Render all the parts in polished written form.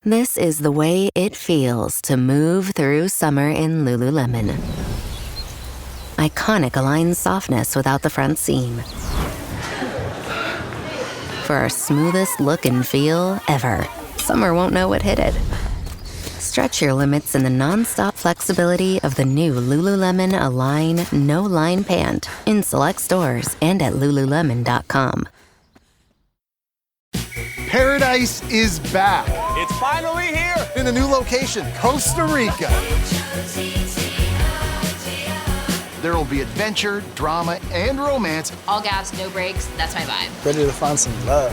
This is the way it feels to move through summer in Lululemon. Iconic Align softness without the front seam. For our smoothest look and feel ever, summer won't know what hit it. Stretch your limits in the non-stop flexibility of the new Lululemon Align No-Line Pant in select stores and at Lululemon.com. Paradise is back. It's finally here. In a new location, Costa Rica. There will be adventure, drama, and romance. All gas, no brakes, that's my vibe. Ready to find some love.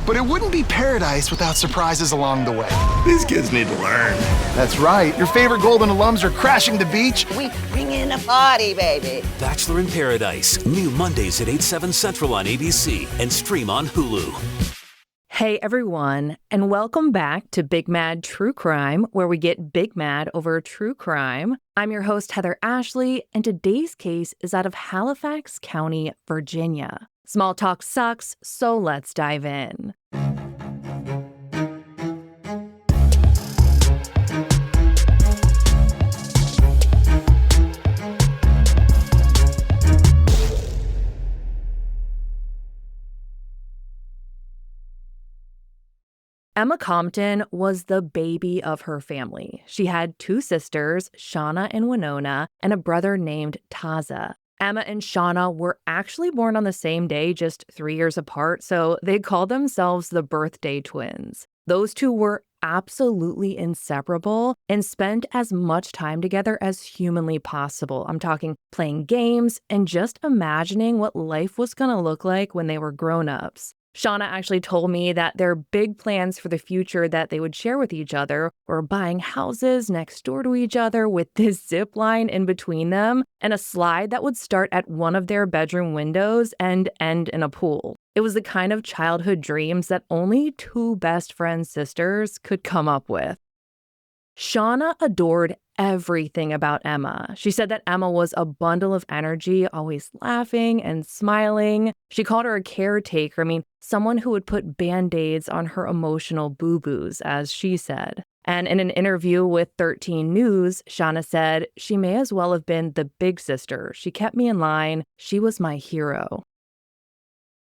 But it wouldn't be paradise without surprises along the way. These kids need to learn. That's right. Your favorite Golden alums are crashing the beach. We bring in a party, baby. Bachelor in Paradise, new Mondays at 8, 7 Central on ABC and stream on Hulu. Hey everyone, and welcome back to Big Mad True Crime, where we get big mad over true crime. I'm your host, Heather Ashley, and today's case is out of Halifax County, Virginia. Small talk sucks, so let's dive in. Emma Compton was the baby of her family. She had two sisters, Shauna and Winona, and a brother named Taza. Emma and Shauna were actually born on the same day, just 3 years apart, so they called themselves the birthday twins. Those two were absolutely inseparable and spent as much time together as humanly possible. I'm talking playing games and just imagining what life was going to look like when they were grown-ups. Shauna actually told me that their big plans for the future that they would share with each other were buying houses next door to each other with this zip line in between them and a slide that would start at one of their bedroom windows and end in a pool. It was the kind of childhood dreams that only two best friend sisters could come up with. Shauna adored everything about Emma. She said that Emma was a bundle of energy, always laughing and smiling. She called her a caretaker, someone who would put Band-Aids on her emotional boo-boos, as she said. And in an interview with 13 News, Shauna said, "She may as well have been the big sister. She kept me in line. She was my hero."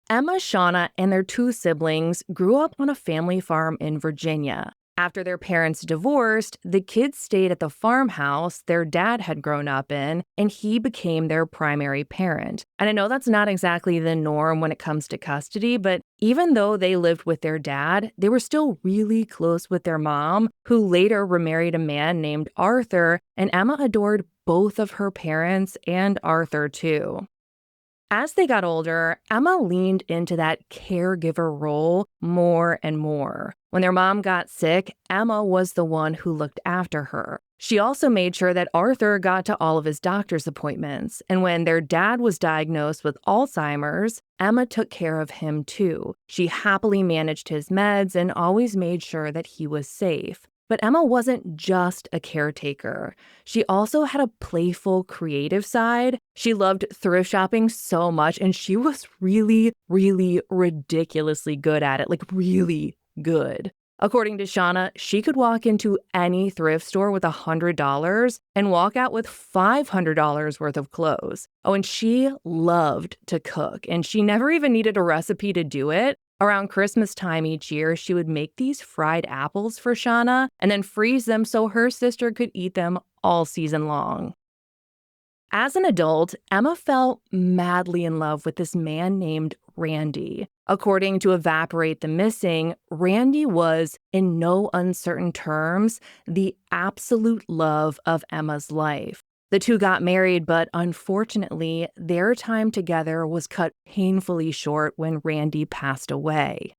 Emma, Shauna, and their two siblings grew up on a family farm in Virginia. After their parents divorced, the kids stayed at the farmhouse their dad had grown up in, and he became their primary parent. And I know that's not exactly the norm when it comes to custody, but even though they lived with their dad, they were still really close with their mom, who later remarried a man named Arthur, and Emma adored both of her parents and Arthur too. As they got older, Emma leaned into that caregiver role more and more. When their mom got sick, Emma was the one who looked after her. She also made sure that Arthur got to all of his doctor's appointments. And when their dad was diagnosed with Alzheimer's, Emma took care of him too. She happily managed his meds and always made sure that he was safe. But Emma wasn't just a caretaker. She also had a playful, creative side. She loved thrift shopping so much, and she was really, really ridiculously good at it, really good. According to Shauna, she could walk into any thrift store with $100 and walk out with $500 worth of clothes. Oh, and she loved to cook, and she never even needed a recipe to do it. Around Christmas time each year, she would make these fried apples for Shauna and then freeze them so her sister could eat them all season long. As an adult, Emma fell madly in love with this man named Randy. According to Evaporate the Missing, Randy was, in no uncertain terms, the absolute love of Emma's life. The two got married, but unfortunately, their time together was cut painfully short when Randy passed away.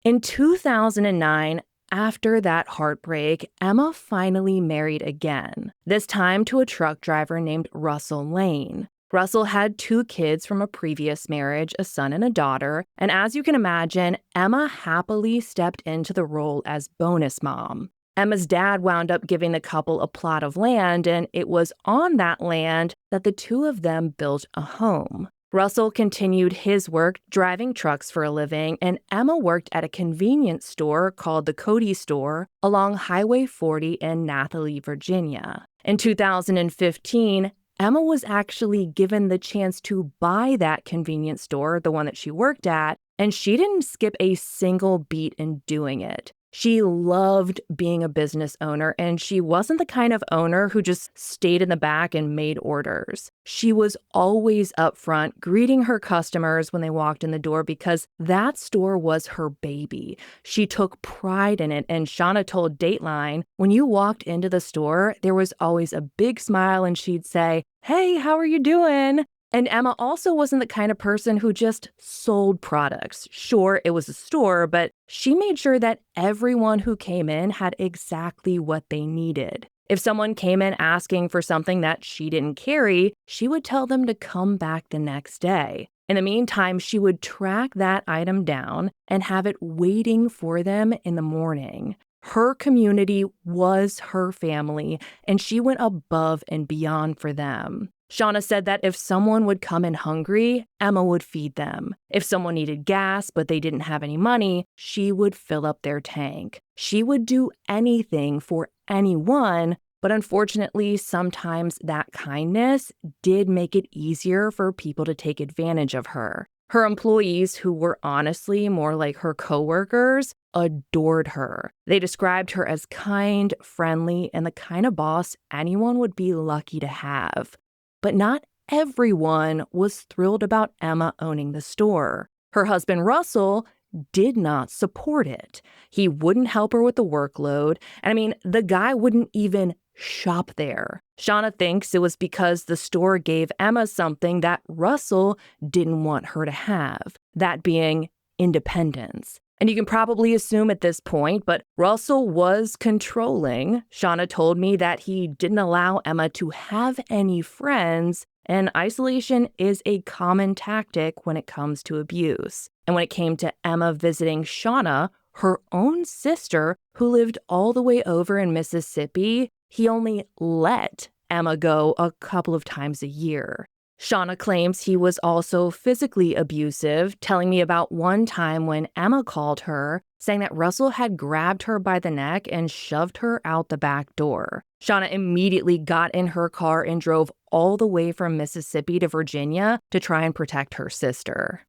In 2009, after that heartbreak, Emma finally married again, this time to a truck driver named Russell Lane. Russell had two kids from a previous marriage, a son and a daughter, and as you can imagine, Emma happily stepped into the role as bonus mom. Emma's dad wound up giving the couple a plot of land, and it was on that land that the two of them built a home. Russell continued his work driving trucks for a living, and Emma worked at a convenience store called the Cody Store along Highway 40 in Nathalie, Virginia. In 2015, Emma was actually given the chance to buy that convenience store, the one that she worked at, and she didn't skip a single beat in doing it. She loved being a business owner, and she wasn't the kind of owner who just stayed in the back and made orders. She was always up front, greeting her customers when they walked in the door because that store was her baby. She took pride in it, and Shauna told Dateline, when you walked into the store, there was always a big smile, and she'd say, "Hey, how are you doing?" And Emma also wasn't the kind of person who just sold products. Sure, it was a store, but she made sure that everyone who came in had exactly what they needed. If someone came in asking for something that she didn't carry, she would tell them to come back the next day. In the meantime, she would track that item down and have it waiting for them in the morning. Her community was her family, and she went above and beyond for them. Shauna said that if someone would come in hungry, Emma would feed them. If someone needed gas but they didn't have any money, she would fill up their tank. She would do anything for anyone, but unfortunately, sometimes that kindness did make it easier for people to take advantage of her. Her employees, who were honestly more like her coworkers, adored her. They described her as kind, friendly, and the kind of boss anyone would be lucky to have. But not everyone was thrilled about Emma owning the store. Her husband, Russell, did not support it. He wouldn't help her with the workload. And I mean, the guy wouldn't even shop there. Shauna thinks it was because the store gave Emma something that Russell didn't want her to have, that being independence. And you can probably assume at this point, but Russell was controlling. Shauna told me that he didn't allow Emma to have any friends, and isolation is a common tactic when it comes to abuse. And when it came to Emma visiting Shauna, her own sister, who lived all the way over in Mississippi, he only let Emma go a couple of times a year. Shauna claims he was also physically abusive, telling me about one time when Emma called her, saying that Russell had grabbed her by the neck and shoved her out the back door. Shauna immediately got in her car and drove all the way from Mississippi to Virginia to try and protect her sister.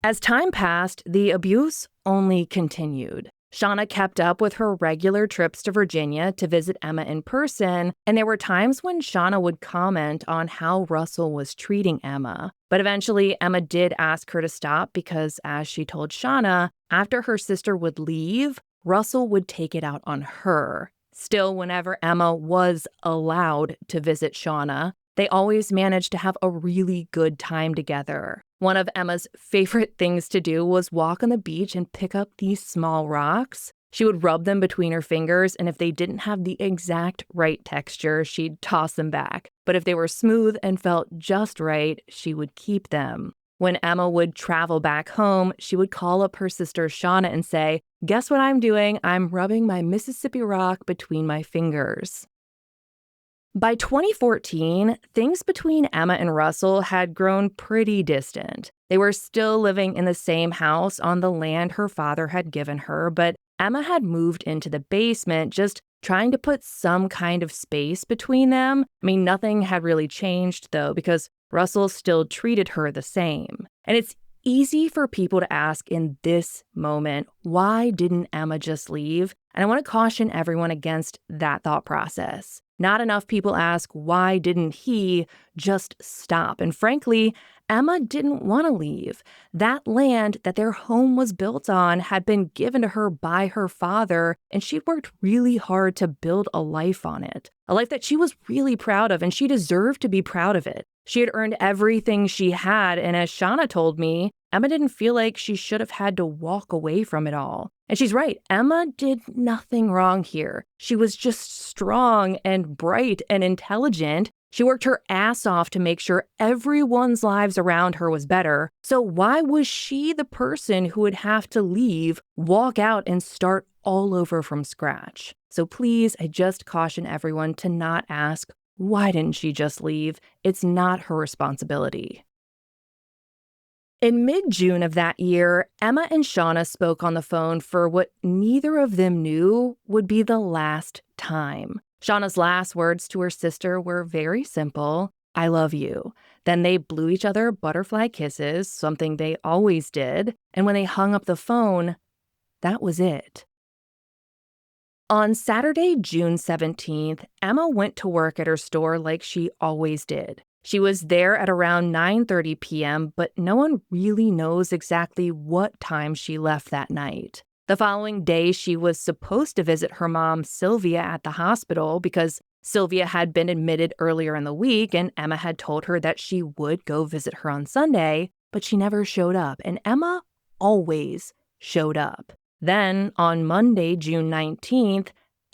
As time passed, the abuse only continued. Shauna kept up with her regular trips to Virginia to visit Emma in person, and there were times when Shauna would comment on how Russell was treating Emma. But eventually, Emma did ask her to stop because, as she told Shauna, after her sister would leave, Russell would take it out on her. Still, whenever Emma was allowed to visit Shauna, they always managed to have a really good time together. One of Emma's favorite things to do was walk on the beach and pick up these small rocks. She would rub them between her fingers, and if they didn't have the exact right texture, she'd toss them back. But if they were smooth and felt just right, she would keep them. When Emma would travel back home, she would call up her sister Shauna and say, "Guess what I'm doing? I'm rubbing my Mississippi rock between my fingers." By 2014, things between Emma and Russell had grown pretty distant. They were still living in the same house on the land her father had given her, but Emma had moved into the basement, just trying to put some kind of space between them. I mean, nothing had really changed, though, because Russell still treated her the same. And it's easy for people to ask in this moment, why didn't Emma just leave? And I want to caution everyone against that thought process. Not enough people ask, why didn't he just stop? And frankly, Emma didn't want to leave. That land that their home was built on had been given to her by her father, and she'd worked really hard to build a life on it. A life that she was really proud of, and she deserved to be proud of it. She had earned everything she had, and as Shauna told me, Emma didn't feel like she should have had to walk away from it all. And she's right, Emma did nothing wrong here. She was just strong and bright and intelligent. She worked her ass off to make sure everyone's lives around her was better. So why was she the person who would have to leave, walk out, and start all over from scratch? So please, I just caution everyone to not ask, why didn't she just leave? It's not her responsibility. In mid-June of that year, Emma and Shauna spoke on the phone for what neither of them knew would be the last time. Shauna's last words to her sister were very simple: "I love you." Then they blew each other butterfly kisses, something they always did, and when they hung up the phone, that was it. On Saturday, June 17th, Emma went to work at her store like she always did. She was there at around 9:30 p.m., but no one really knows exactly what time she left that night. The following day, she was supposed to visit her mom, Sylvia, at the hospital because Sylvia had been admitted earlier in the week, and Emma had told her that she would go visit her on Sunday, but she never showed up, and Emma always showed up. Then, on Monday, June 19th,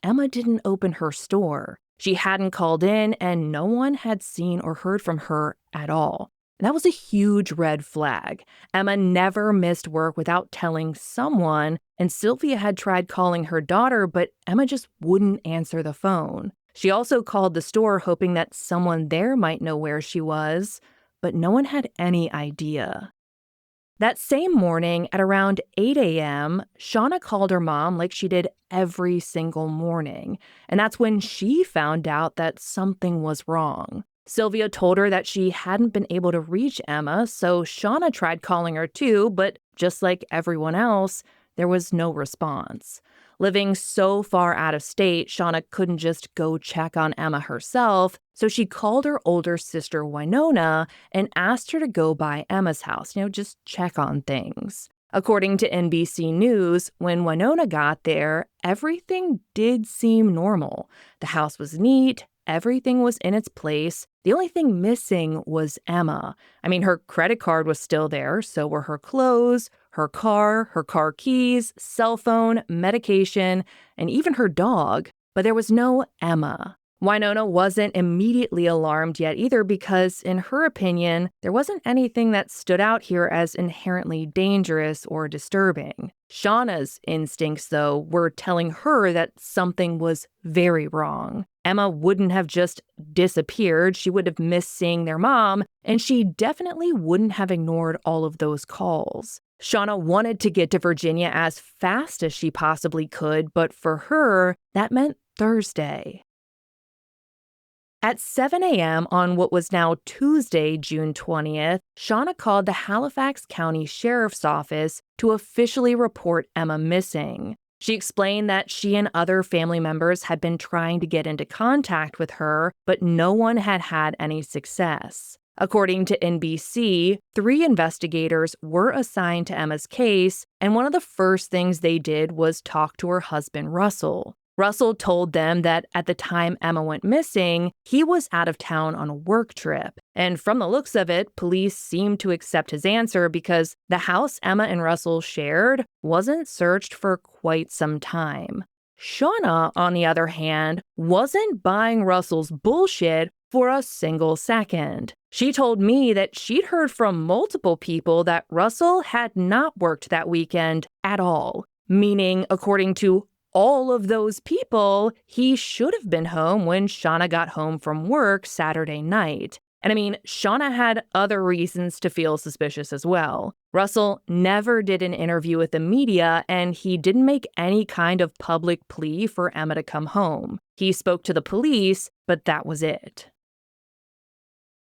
Emma didn't open her store. She hadn't called in, and no one had seen or heard from her at all. And that was a huge red flag. Emma never missed work without telling someone, and Sylvia had tried calling her daughter, but Emma just wouldn't answer the phone. She also called the store hoping that someone there might know where she was, but no one had any idea. That same morning at around 8 a.m., Shauna called her mom like she did every single morning, and that's when she found out that something was wrong. Sylvia told her that she hadn't been able to reach Emma, so Shauna tried calling her too, but just like everyone else, there was no response. Living so far out of state, Shauna couldn't just go check on Emma herself, so she called her older sister Winona and asked her to go by Emma's house, just check on things. According to NBC News, when Winona got there, everything did seem normal. The house was neat, everything was in its place. The only thing missing was Emma. Her credit card was still there, so were her clothes, her car keys, cell phone, medication, and even her dog. But there was no Emma. Winona wasn't immediately alarmed yet either because, in her opinion, there wasn't anything that stood out here as inherently dangerous or disturbing. Shauna's instincts, though, were telling her that something was very wrong. Emma wouldn't have just disappeared, she would have missed seeing their mom, and she definitely wouldn't have ignored all of those calls. Shauna wanted to get to Virginia as fast as she possibly could, but for her, that meant Thursday. At 7 a.m. on what was now Tuesday, June 20th, Shauna called the Halifax County Sheriff's Office to officially report Emma missing. She explained that she and other family members had been trying to get into contact with her, but no one had had any success. According to NBC, 3 investigators were assigned to Emma's case, and one of the first things they did was talk to her husband, Russell. Russell told them that at the time Emma went missing, he was out of town on a work trip. And from the looks of it, police seemed to accept his answer because the house Emma and Russell shared wasn't searched for quite some time. Shauna, on the other hand, wasn't buying Russell's bullshit for a single second. She told me that she'd heard from multiple people that Russell had not worked that weekend at all, meaning, according to all of those people, he should have been home when Shauna got home from work Saturday night. And Shauna had other reasons to feel suspicious as well. Russell never did an interview with the media, and he didn't make any kind of public plea for Emma to come home. He spoke to the police, but that was it.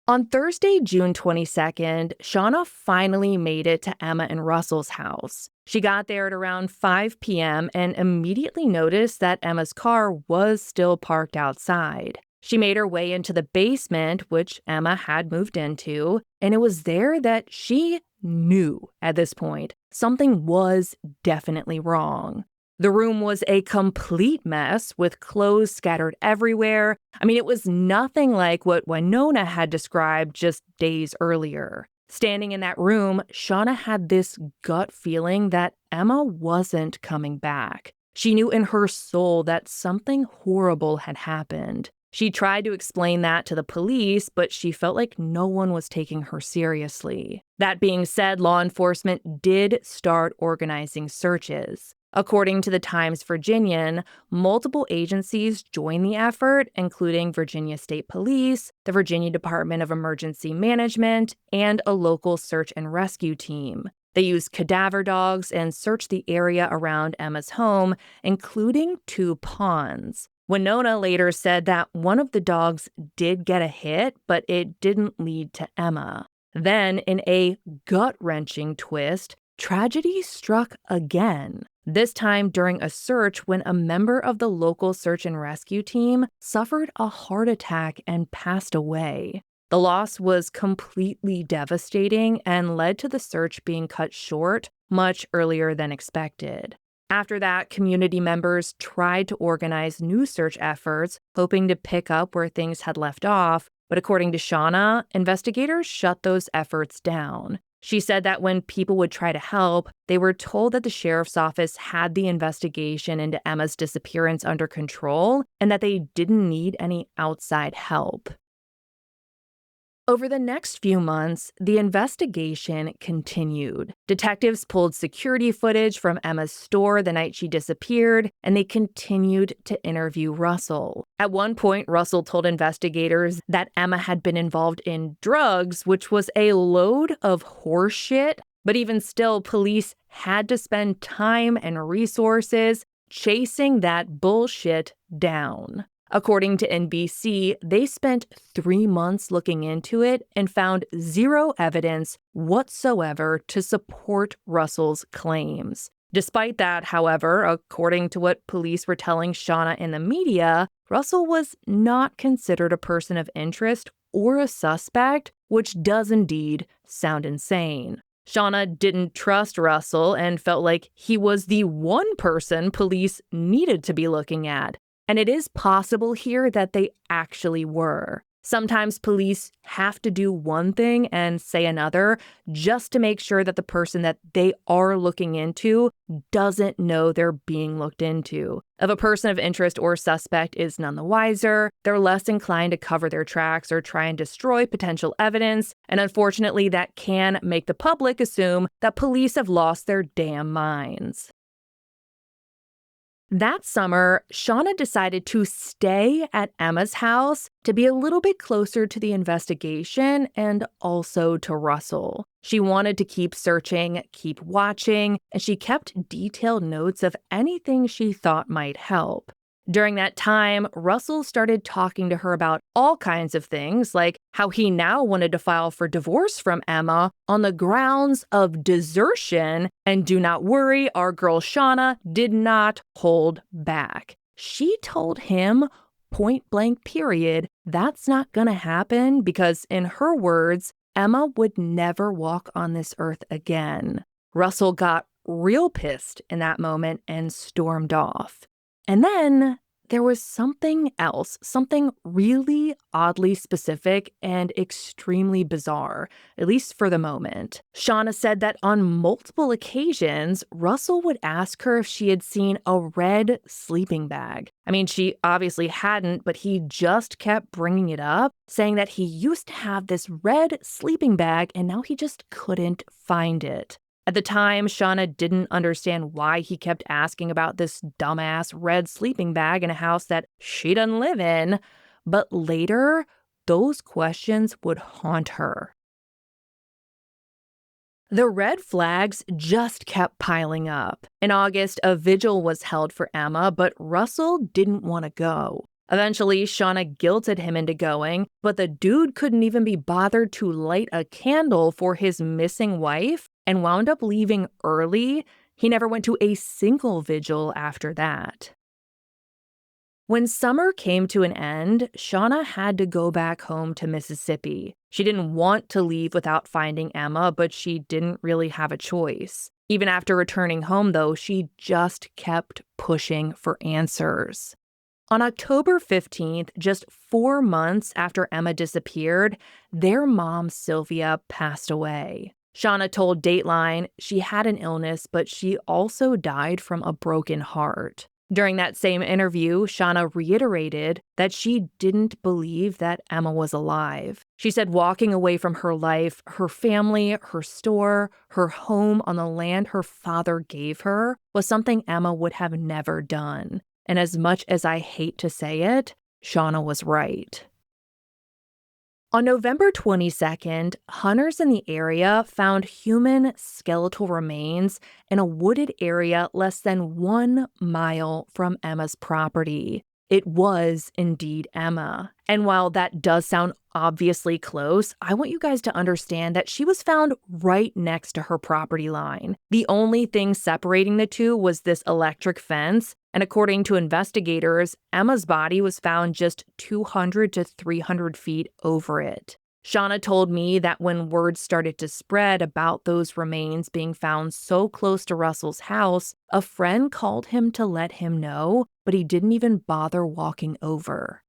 On Thursday, June 22nd, Shauna finally made it to Emma and Russell's house. She got there at around 5 p.m. and immediately noticed that Emma's car was still parked outside. She made her way into the basement, which Emma had moved into, and it was there that she knew at this point something was definitely wrong. The room was a complete mess with clothes scattered everywhere. It was nothing like what Winona had described just days earlier. Standing in that room, Shauna had this gut feeling that Emma wasn't coming back. She knew in her soul that something horrible had happened. She tried to explain that to the police, but she felt like no one was taking her seriously. That being said, law enforcement did start organizing searches. According to the Times Virginian, multiple agencies joined the effort, including Virginia State Police, the Virginia Department of Emergency Management, and a local search and rescue team. They used cadaver dogs and searched the area around Emma's home, including 2 ponds. Winona later said that one of the dogs did get a hit, but it didn't lead to Emma. Then, in a gut-wrenching twist, tragedy struck again. This time during a search when a member of the local search and rescue team suffered a heart attack and passed away. The loss was completely devastating and led to the search being cut short much earlier than expected. After that, community members tried to organize new search efforts, hoping to pick up where things had left off, but according to Shauna, investigators shut those efforts down. She said that when people would try to help, they were told that the sheriff's office had the investigation into Emma's disappearance under control and that they didn't need any outside help. Over the next few months, the investigation continued. Detectives pulled security footage from Emma's store the night she disappeared, and they continued to interview Russell. At one point, Russell told investigators that Emma had been involved in drugs, which was a load of horseshit, but even still, police had to spend time and resources chasing that bullshit down. According to NBC, they spent 3 months looking into it and found zero evidence whatsoever to support Russell's claims. Despite that, however, according to what police were telling Shauna in the media, Russell was not considered a person of interest or a suspect, which does indeed sound insane. Shauna didn't trust Russell and felt like he was the one person police needed to be looking at. And it is possible here that they actually were. Sometimes police have to do one thing and say another just to make sure that the person that they are looking into doesn't know they're being looked into. If a person of interest or suspect is none the wiser, they're less inclined to cover their tracks or try and destroy potential evidence, and unfortunately that can make the public assume that police have lost their damn minds. That summer, Shauna decided to stay at Emma's house to be a little bit closer to the investigation and also to Russell. She wanted to keep searching, keep watching, and she kept detailed notes of anything she thought might help. During that time, Russell started talking to her about all kinds of things, like how he now wanted to file for divorce from Emma on the grounds of desertion. And do not worry, our girl Shauna did not hold back. She told him, point blank period, that's not gonna happen because, in her words, Emma would never walk on this earth again. Russell got real pissed in that moment and stormed off. And then there was something else, something really oddly specific and extremely bizarre, at least for the moment. Shauna said that on multiple occasions, Russell would ask her if she had seen a red sleeping bag. I mean, she obviously hadn't, but he just kept bringing it up, saying that he used to have this red sleeping bag and now he just couldn't find it. At the time, Shauna didn't understand why he kept asking about this dumbass red sleeping bag in a house that she doesn't live in, but later, those questions would haunt her. The red flags just kept piling up. In August, a vigil was held for Emma, but Russell didn't want to go. Eventually, Shauna guilted him into going, but the dude couldn't even be bothered to light a candle for his missing wife and wound up leaving early. He never went to a single vigil after that. When summer came to an end, Shauna had to go back home to Mississippi. She didn't want to leave without finding Emma, but she didn't really have a choice. Even after returning home, though, she just kept pushing for answers. On October 15th, just 4 months after Emma disappeared, their mom, Sylvia, passed away. Shauna told Dateline she had an illness, but she also died from a broken heart. During that same interview, Shauna reiterated that she didn't believe that Emma was alive. She said walking away from her life, her family, her store, her home on the land her father gave her was something Emma would have never done. And as much as I hate to say it, Shauna was right. On November 22nd, hunters in the area found human skeletal remains in a wooded area less than 1 mile from Emma's property. It was indeed Emma. And while that does sound obviously close, I want you guys to understand that she was found right next to her property line. The only thing separating the two was this electric fence. And according to investigators, Emma's body was found just 200 to 300 feet over it. Shauna told me that when word started to spread about those remains being found so close to Russell's house, a friend called him to let him know, but he didn't even bother walking over.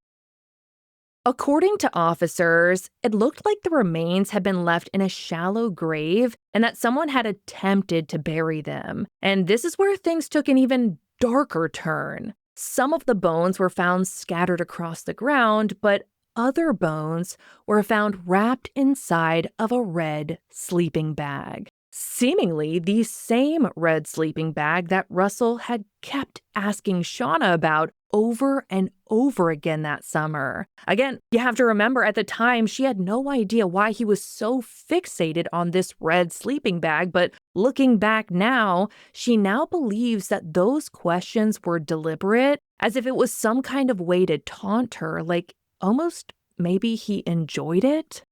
According to officers, it looked like the remains had been left in a shallow grave and that someone had attempted to bury them. And this is where things took an even darker turn. Some of the bones were found scattered across the ground, but other bones were found wrapped inside of a red sleeping bag. Seemingly the same red sleeping bag that Russell had kept asking Shauna about over and over again that summer. Again, you have to remember at the time she had no idea why he was so fixated on this red sleeping bag, but looking back now, she now believes that those questions were deliberate, as if it was some kind of way to taunt her, like almost maybe he enjoyed it.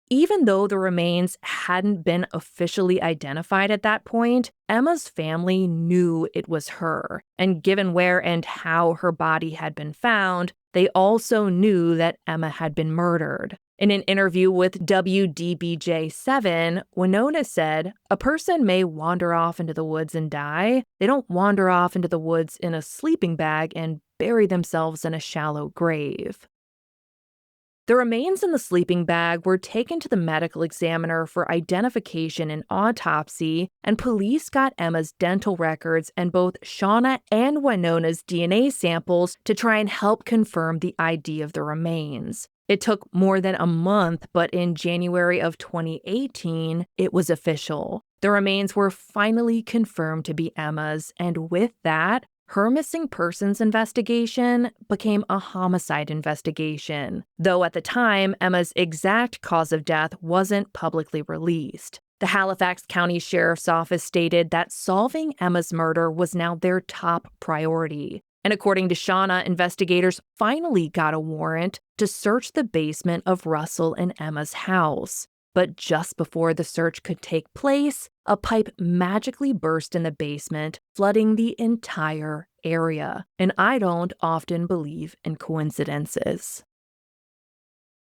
Even though the remains hadn't been officially identified at that point, Emma's family knew it was her. And given where and how her body had been found, they also knew that Emma had been murdered. In an interview with WDBJ7, Winona said, "A person may wander off into the woods and die. They don't wander off into the woods in a sleeping bag and bury themselves in a shallow grave." The remains in the sleeping bag were taken to the medical examiner for identification and autopsy, and police got Emma's dental records and both Shauna and Winona's DNA samples to try and help confirm the ID of the remains. It took more than a month, but in January of 2018, it was official. The remains were finally confirmed to be Emma's, and with that, her missing persons investigation became a homicide investigation, though at the time, Emma's exact cause of death wasn't publicly released. The Halifax County Sheriff's Office stated that solving Emma's murder was now their top priority. And according to Shauna, investigators finally got a warrant to search the basement of Russell and Emma's house. But just before the search could take place, a pipe magically burst in the basement, flooding the entire area. And I don't often believe in coincidences.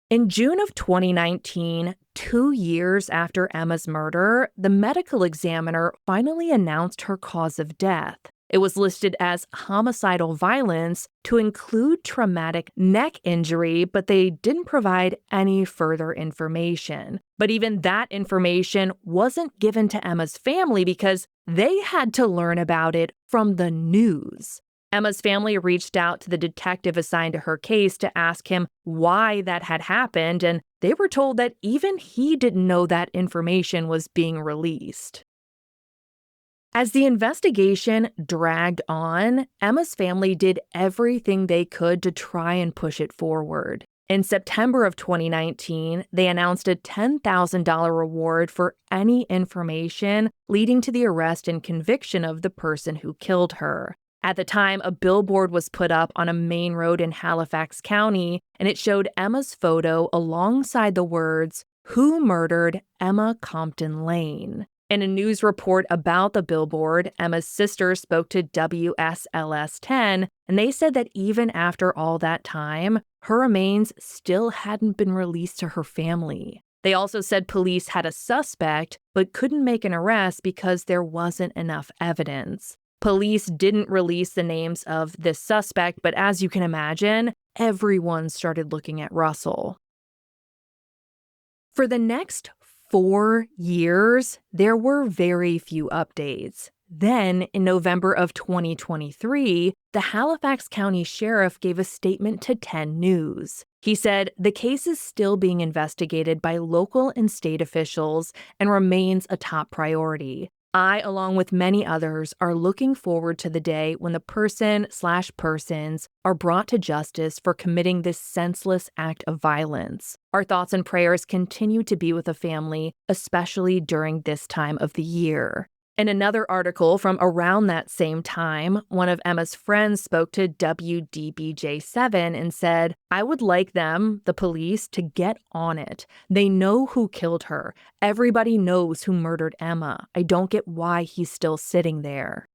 In June of 2019, 2 years after Emma's murder, the medical examiner finally announced her cause of death. It was listed as homicidal violence to include traumatic neck injury, but they didn't provide any further information. But even that information wasn't given to Emma's family because they had to learn about it from the news. Emma's family reached out to the detective assigned to her case to ask him why that had happened, and they were told that even he didn't know that information was being released. As the investigation dragged on, Emma's family did everything they could to try and push it forward. In September of 2019, they announced a $10,000 reward for any information leading to the arrest and conviction of the person who killed her. At the time, a billboard was put up on a main road in Halifax County, and it showed Emma's photo alongside the words, "Who murdered Emma Compton Lane?" In a news report about the billboard, Emma's sister spoke to WSLS 10, and they said that even after all that time, her remains still hadn't been released to her family. They also said police had a suspect, but couldn't make an arrest because there wasn't enough evidence. Police didn't release the names of this suspect, but as you can imagine, everyone started looking at Russell. For the next 4 years, there were very few updates. Then, in November of 2023, the Halifax County Sheriff gave a statement to 10 News. He said, "The case is still being investigated by local and state officials and remains a top priority. I, along with many others, are looking forward to the day when the person/persons are brought to justice for committing this senseless act of violence. Our thoughts and prayers continue to be with the family, especially during this time of the year." In another article from around that same time, one of Emma's friends spoke to WDBJ7 and said, "I would like them, the police, to get on it. They know who killed her. Everybody knows who murdered Emma. I don't get why he's still sitting there."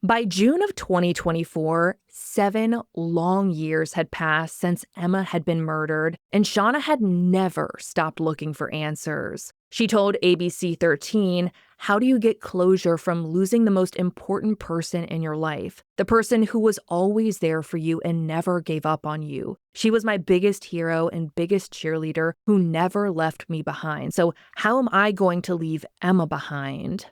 By June of 2024, 7 long years had passed since Emma had been murdered, and Shauna had never stopped looking for answers. She told ABC 13, "How do you get closure from losing the most important person in your life? The person who was always there for you and never gave up on you. She was my biggest hero and biggest cheerleader who never left me behind. So how am I going to leave Emma behind?"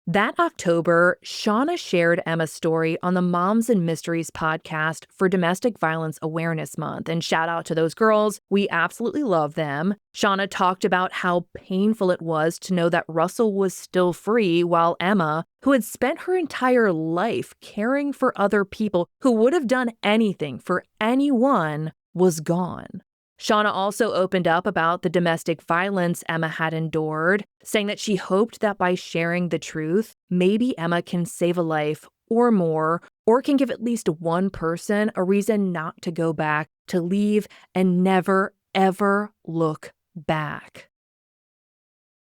That October, Shauna shared Emma's story on the Moms and Mysteries podcast for Domestic Violence Awareness Month, and shout out to those girls. We absolutely love them. Shauna talked about how painful it was to know that Russell was still free while Emma, who had spent her entire life caring for other people who would have done anything for anyone, was gone. Shauna also opened up about the domestic violence Emma had endured, saying that she hoped that by sharing the truth, maybe Emma can save a life or more, or can give at least one person a reason not to go back, to leave, and never, ever look back.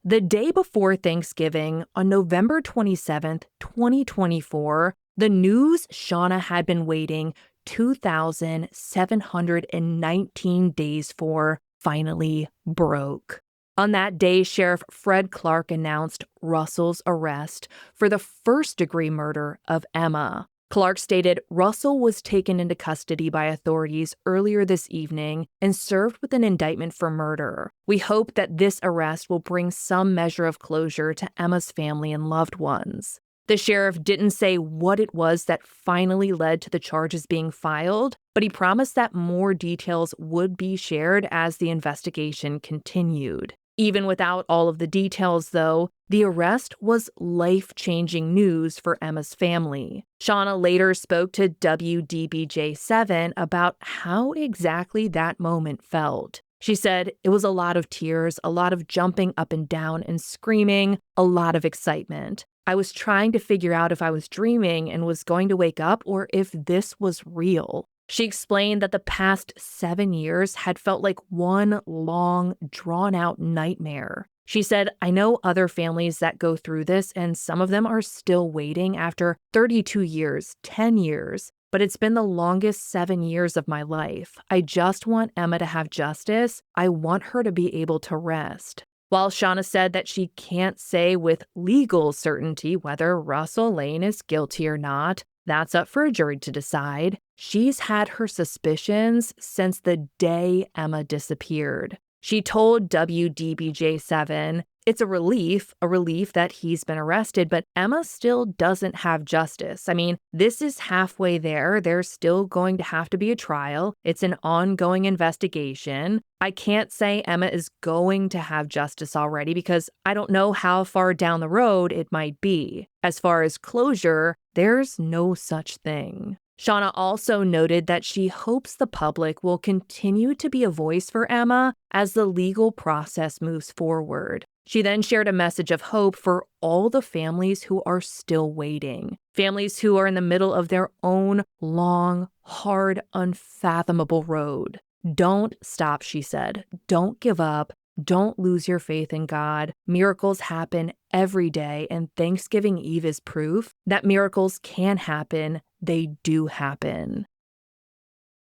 The day before Thanksgiving, on November 27th, 2024, the news Shauna had been waiting 2,719 days for finally broke. On that day, Sheriff Fred Clark announced Russell's arrest for the first-degree murder of Emma. Clark stated Russell was taken into custody by authorities earlier this evening and served with an indictment for murder. We hope that this arrest will bring some measure of closure to Emma's family and loved ones. The sheriff didn't say what it was that finally led to the charges being filed, but he promised that more details would be shared as the investigation continued. Even without all of the details, though, the arrest was life-changing news for Emma's family. Shauna later spoke to WDBJ7 about how exactly that moment felt. She said, "It was a lot of tears, a lot of jumping up and down and screaming, a lot of excitement. I was trying to figure out if I was dreaming and was going to wake up or if this was real." She explained that the past 7 years had felt like one long, drawn-out nightmare. She said, "I know other families that go through this, and some of them are still waiting after 32 years, 10 years, but it's been the longest 7 years of my life. I just want Emma to have justice. I want her to be able to rest." While Shauna said that she can't say with legal certainty whether Russell Lane is guilty or not, that's up for a jury to decide, she's had her suspicions since the day Emma disappeared. She told WDBJ7, "It's a relief that he's been arrested, but Emma still doesn't have justice. I mean, this is halfway there. There's still going to have to be a trial. It's an ongoing investigation. I can't say Emma is going to have justice already because I don't know how far down the road it might be. As far as closure, there's no such thing." Shauna also noted that she hopes the public will continue to be a voice for Emma as the legal process moves forward. She then shared a message of hope for all the families who are still waiting, families who are in the middle of their own long, hard, unfathomable road. "Don't stop," she said. "Don't give up. Don't lose your faith in God. Miracles happen every day, and Thanksgiving Eve is proof that miracles can happen. They do happen."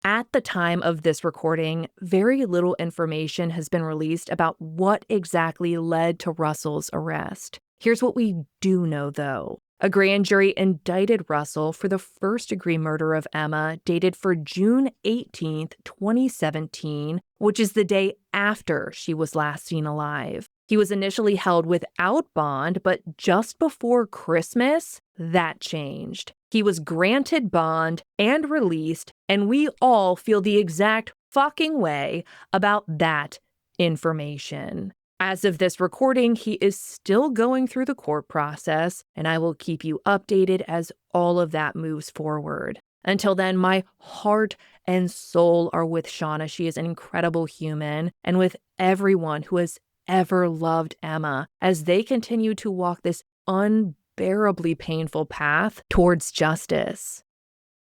At the time of this recording, very little information has been released about what exactly led to Russell's arrest. Here's what we do know, though. A grand jury indicted Russell for the first-degree murder of Emma, dated for June 18th, 2017, which is the day after she was last seen alive. He was initially held without bond, but just before Christmas, that changed. He was granted bond and released, and we all feel the exact fucking way about that information. As of this recording, he is still going through the court process, and I will keep you updated as all of that moves forward. Until then, my heart and soul are with Shauna. She is an incredible human, and with everyone who has ever loved Emma as they continue to walk this unbearably painful path towards justice.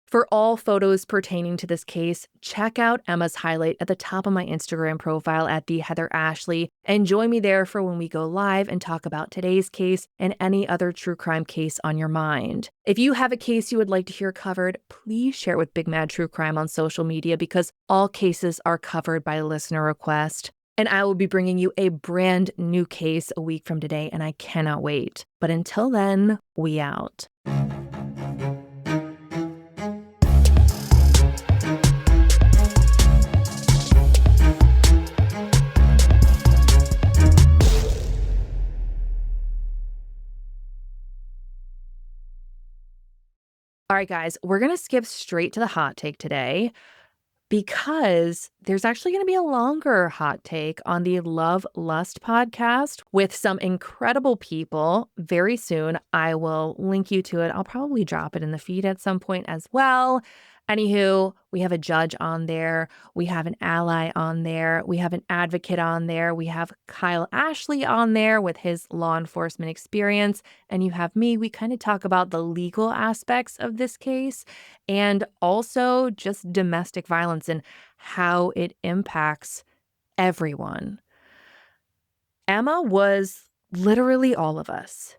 For all photos pertaining to this case, check out Emma's highlight at the top of my Instagram profile at @TheHeatherAshley and join me there for when we go live and talk about today's case and any other true crime case on your mind. If you have a case you would like to hear covered, please share it with Big Mad True Crime on social media because all cases are covered by listener request. And I will be bringing you a brand new case a week from today, and I cannot wait. But until then, we out. All right, guys, we're going to skip straight to the hot take today because there's actually going to be a longer hot take on the Love Lust podcast with some incredible people very soon. I will link you to it. I'll probably drop it in the feed at some point as well. Anywho, we have a judge on there. We have an ally on there. We have an advocate on there. We have Kyle Ashley on there with his law enforcement experience. And you have me. We kind of talk about the legal aspects of this case and also just domestic violence and how it impacts everyone. Emma was literally all of us.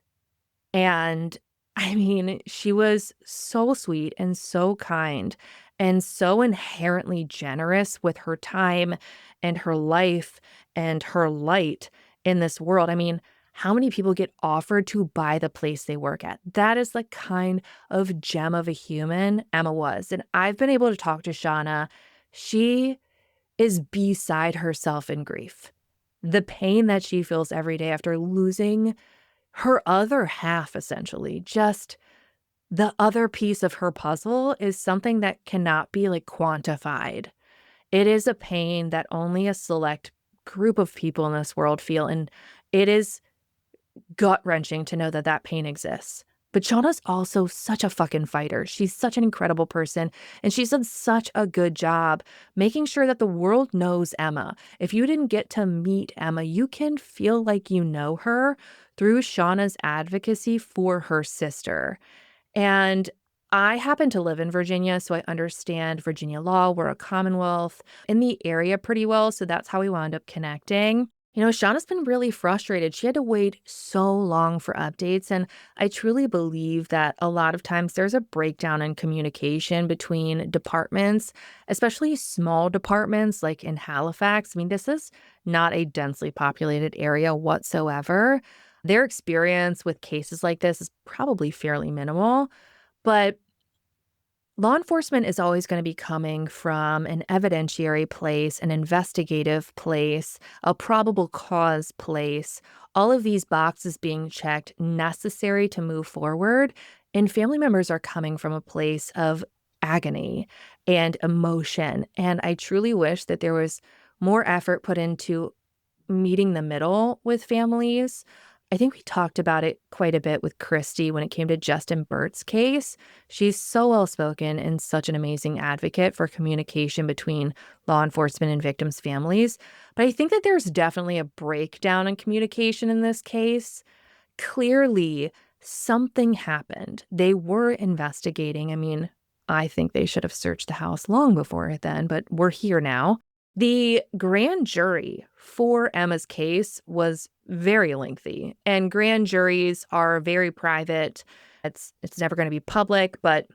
And I mean, she was so sweet and so kind and so inherently generous with her time and her life and her light in this world. I mean, how many people get offered to buy the place they work at? That is the kind of gem of a human Emma was. And I've been able to talk to Shauna. She is beside herself in grief. The pain that she feels every day after losing her other half, essentially, just the other piece of her puzzle is something that cannot be quantified. It is a pain that only a select group of people in this world feel. And it is gut-wrenching to know that that pain exists. But Shauna's also such a fucking fighter. She's such an incredible person, and she's done such a good job making sure that the world knows Emma. If you didn't get to meet Emma, you can feel like you know her through Shauna's advocacy for her sister. And I happen to live in Virginia, so I understand Virginia law. We're a Commonwealth in the area pretty well, so that's how we wound up connecting. You know, Shauna's been really frustrated. She had to wait so long for updates, and I truly believe that a lot of times there's a breakdown in communication between departments, especially small departments like in Halifax. I mean, this is not a densely populated area whatsoever. Their experience with cases like this is probably fairly minimal, but law enforcement is always going to be coming from an evidentiary place, an investigative place, a probable cause place, all of these boxes being checked necessary to move forward. And family members are coming from a place of agony and emotion. And I truly wish that there was more effort put into meeting the middle with families. I think we talked about it quite a bit with Christy when it came to Justin Burt's case. She's so well-spoken and such an amazing advocate for communication between law enforcement and victims' families. But I think that there's definitely a breakdown in communication in this case. Clearly, something happened. They were investigating. I mean, I think they should have searched the house long before then, but we're here now. The grand jury for Emma's case was very lengthy, and grand juries are very private. It's never going to be public, but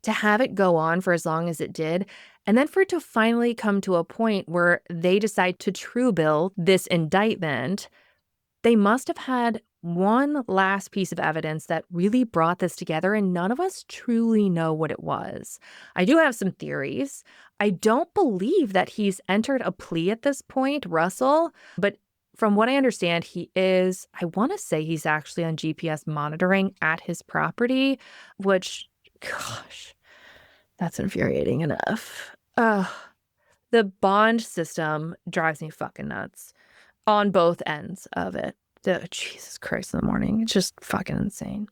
to have it go on for as long as it did, and then for it to finally come to a point where they decide to true bill this indictment, they must have had one last piece of evidence that really brought this together, and none of us truly know what it was. I do have some theories. I don't believe that he's entered a plea at this point, Russell, but From what I understand, I want to say he's actually on GPS monitoring at his property, which, gosh, that's infuriating enough. The bond system drives me fucking nuts on both ends of it. Jesus Christ in the morning. It's just fucking insane.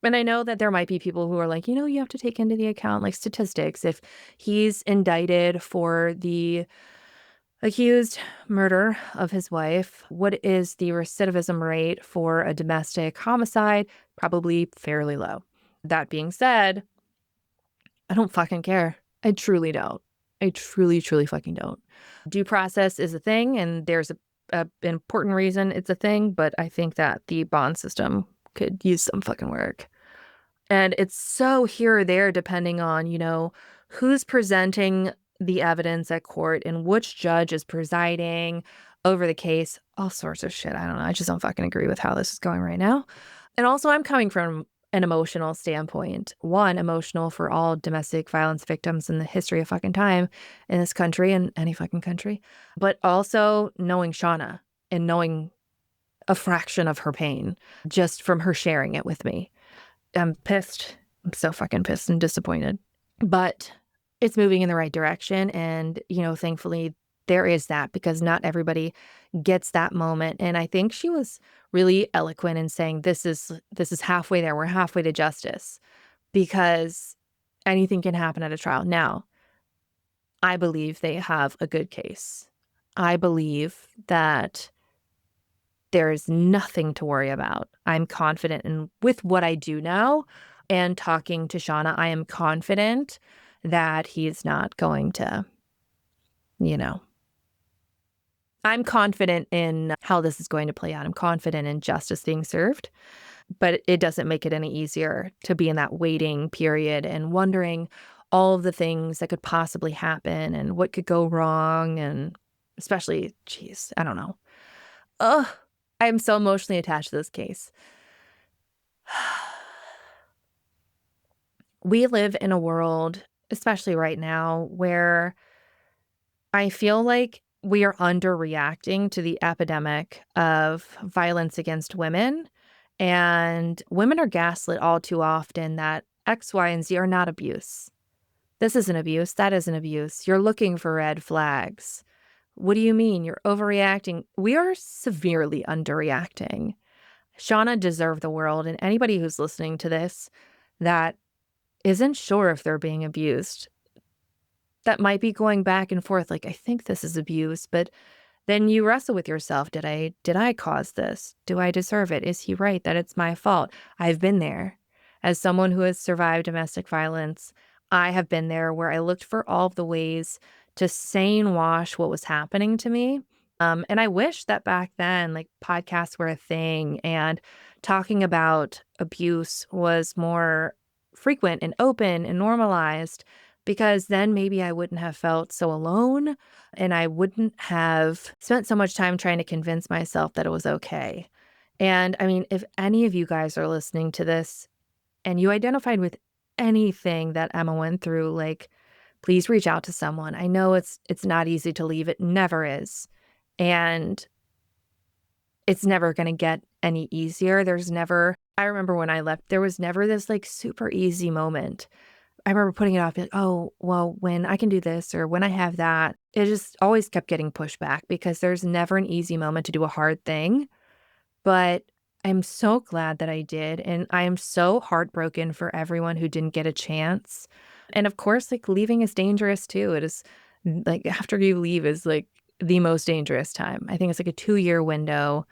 And I know that there might be people who are like, you have to take into the account like statistics. If he's indicted for the accused murder of his wife, what is the recidivism rate for a domestic homicide? Probably fairly low. That being said, I don't fucking care. I truly don't. I truly, truly fucking don't. Due process is a thing, and there's an important reason it's a thing, but I think that the bond system could use some fucking work. And it's so here or there depending on, who's presenting the evidence at court and which judge is presiding over the case, all sorts of shit. I don't know. I just don't fucking agree with how this is going right now. And also, I'm coming from an emotional standpoint. One, emotional for all domestic violence victims in the history of fucking time in this country and any fucking country. But also knowing Shauna and knowing a fraction of her pain just from her sharing it with me. I'm pissed. I'm so fucking pissed and disappointed. But it's moving in the right direction. And, thankfully there is that, because not everybody gets that moment. And I think she was really eloquent in saying this is halfway there. We're halfway to justice, because anything can happen at a trial. Now, I believe they have a good case. I believe that there is nothing to worry about. I'm confident with what I do now, and talking to Shauna, I am confident that he's not going to, I'm confident in how this is going to play out. I'm confident in justice being served, but it doesn't make it any easier to be in that waiting period and wondering all of the things that could possibly happen and what could go wrong. And especially, I don't know. I'm so emotionally attached to this case. We live in a world, especially right now, where I feel like we are underreacting to the epidemic of violence against women. And women are gaslit all too often that X, Y, and Z are not abuse. This isn't abuse. That isn't abuse. You're looking for red flags. What do you mean? You're overreacting. We are severely underreacting. Shauna deserved the world, and anybody who's listening to this that isn't sure if they're being abused, that might be going back and forth like, I think this is abuse, but then you wrestle with yourself. Did I cause this? Do I deserve it? Is he right that it's my fault? I've been there. As someone who has survived domestic violence, I have been there where I looked for all of the ways to sane wash what was happening to me. And I wish that back then, like, podcasts were a thing and talking about abuse was more frequent and open and normalized, because then maybe I wouldn't have felt so alone and I wouldn't have spent so much time trying to convince myself that it was okay. And I mean, if any of you guys are listening to this and you identified with anything that Emma went through, like, please reach out to someone. I know it's not easy to leave. It never is. And it's never going to get any easier. I remember when I left, there was never this like super easy moment. I remember putting it off, like, oh, well, when I can do this or when I have that, it just always kept getting pushed back, because there's never an easy moment to do a hard thing. But I'm so glad that I did. And I am so heartbroken for everyone who didn't get a chance. And of course, like, leaving is dangerous too. It is like, after you leave is like the most dangerous time. I think it's like a 2-year window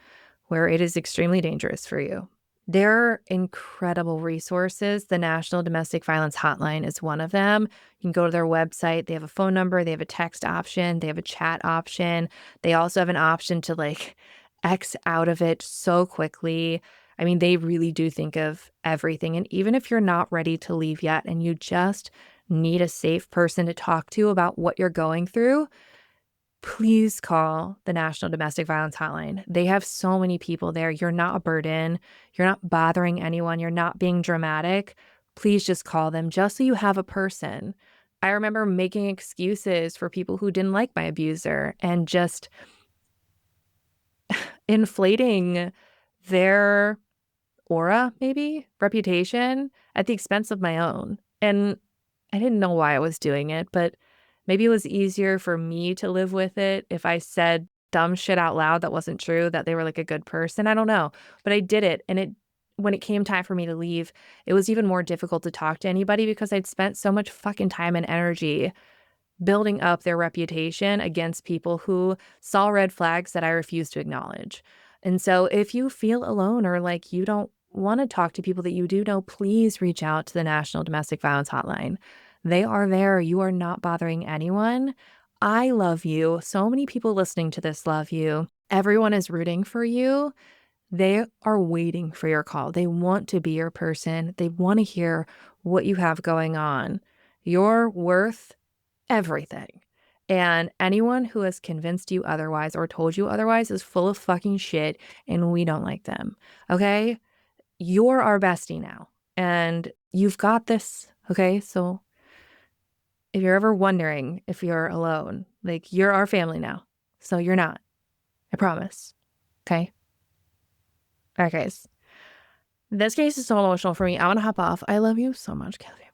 where it is extremely dangerous for you. There are incredible resources. The National Domestic Violence Hotline is one of them. You can go to their website. They have a phone number. They have a text option. They have a chat option. They also have an option to like X out of it so quickly. I mean, they really do think of everything. And even if you're not ready to leave yet and you just need a safe person to talk to about what you're going through, please call the National Domestic Violence Hotline. They have so many people there. You're not a burden. You're not bothering anyone. You're not being dramatic. Please just call them just so you have a person. I remember making excuses for people who didn't like my abuser and just inflating their aura, maybe reputation, at the expense of my own. And I didn't know why I was doing it, but maybe it was easier for me to live with it if I said dumb shit out loud that wasn't true, that they were like a good person. I don't know. But I did it. And when it came time for me to leave, it was even more difficult to talk to anybody because I'd spent so much fucking time and energy building up their reputation against people who saw red flags that I refused to acknowledge. And so if you feel alone or like you don't want to talk to people that you do know, please reach out to the National Domestic Violence Hotline. They are there. You are not bothering anyone. I love you. So many people listening to this love you. Everyone is rooting for you. They are waiting for your call. They want to be your person. They want to hear what you have going on. You're worth everything. And anyone who has convinced you otherwise or told you otherwise is full of fucking shit, and we don't like them. Okay? You're our bestie now, and you've got this. Okay? So if you're ever wondering if you're alone, like, you're our family now. So you're not. I promise. Okay? All right, guys. This case is so emotional for me. I want to hop off. I love you so much, Kelly.